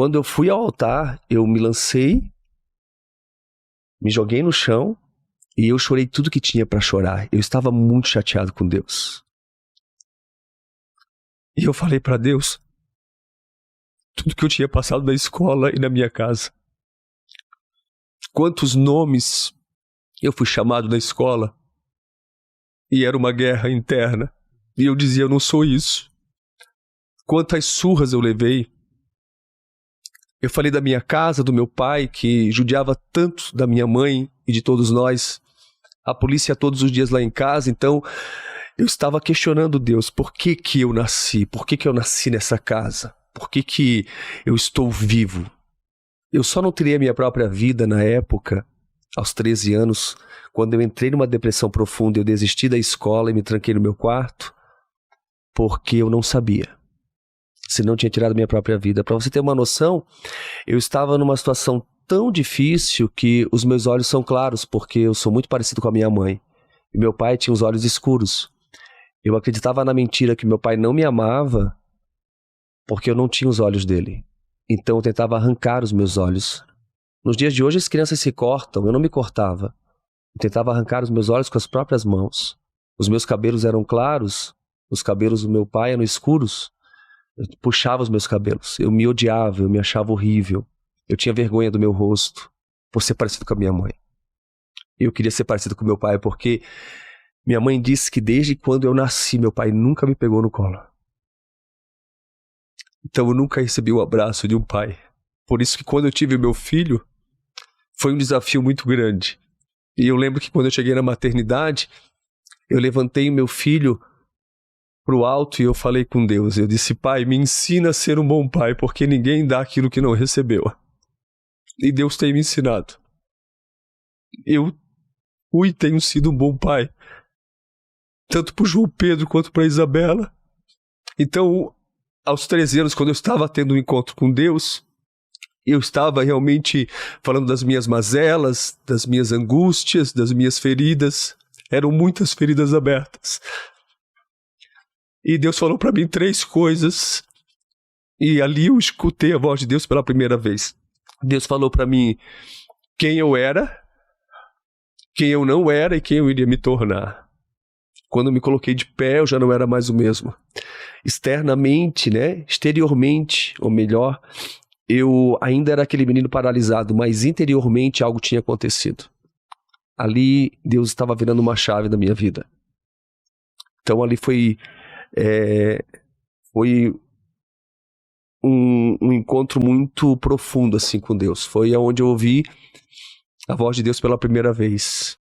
quando eu fui ao altar, eu me lancei, me joguei no chão e eu chorei tudo que tinha para chorar. Eu estava muito chateado com Deus. E eu falei para Deus tudo que eu tinha passado na escola e na minha casa. Quantos nomes eu fui chamado na escola e era uma guerra interna. E eu dizia, eu não sou isso. Quantas surras eu levei. Eu falei da minha casa, do meu pai, que judiava tanto da minha mãe e de todos nós. A polícia todos os dias lá em casa. Então, eu estava questionando Deus. Por que que eu nasci? Por que que eu nasci nessa casa? Por que que eu estou vivo? Eu só não teria minha própria vida na época, aos 13 anos, quando eu entrei numa depressão profunda. Eu desisti da escola e me tranquei no meu quarto, porque eu não sabia. Se não tinha tirado minha própria vida. Para você ter uma noção, eu estava numa situação tão difícil que os meus olhos são claros, porque eu sou muito parecido com a minha mãe. E meu pai tinha os olhos escuros. Eu acreditava na mentira que meu pai não me amava, porque eu não tinha os olhos dele. Então eu tentava arrancar os meus olhos. Nos dias de hoje as crianças se cortam, eu não me cortava. Eu tentava arrancar os meus olhos com as próprias mãos. Os meus cabelos eram claros, os cabelos do meu pai eram escuros. Eu puxava os meus cabelos, eu me odiava, eu me achava horrível. Eu tinha vergonha do meu rosto por ser parecido com a minha mãe. Eu queria ser parecido com meu pai porque minha mãe disse que desde quando eu nasci, meu pai nunca me pegou no colo. Então eu nunca recebi o abraço de um pai. Por isso que quando eu tive meu filho, foi um desafio muito grande. E eu lembro que quando eu cheguei na maternidade, eu levantei meu filho pro alto e eu falei com Deus. Eu disse, pai, me ensina a ser um bom pai, porque ninguém dá aquilo que não recebeu. E Deus tem me ensinado. Eu fui e tenho sido um bom pai, tanto para o João Pedro quanto para a Isabela. Então, aos 13 anos, quando eu estava tendo um encontro com Deus, eu estava realmente falando das minhas mazelas, das minhas angústias, das minhas feridas. Eram muitas feridas abertas. E Deus falou para mim 3 coisas. E ali eu escutei a voz de Deus pela primeira vez. Deus falou para mim quem eu era, quem eu não era e quem eu iria me tornar. Quando eu me coloquei de pé, eu já não era mais o mesmo. Externamente, né? Exteriormente, ou melhor, eu ainda era aquele menino paralisado, mas interiormente algo tinha acontecido. Ali Deus estava virando uma chave na minha vida. Então ali foi um encontro muito profundo assim com Deus. Foi onde eu ouvi a voz de Deus pela primeira vez.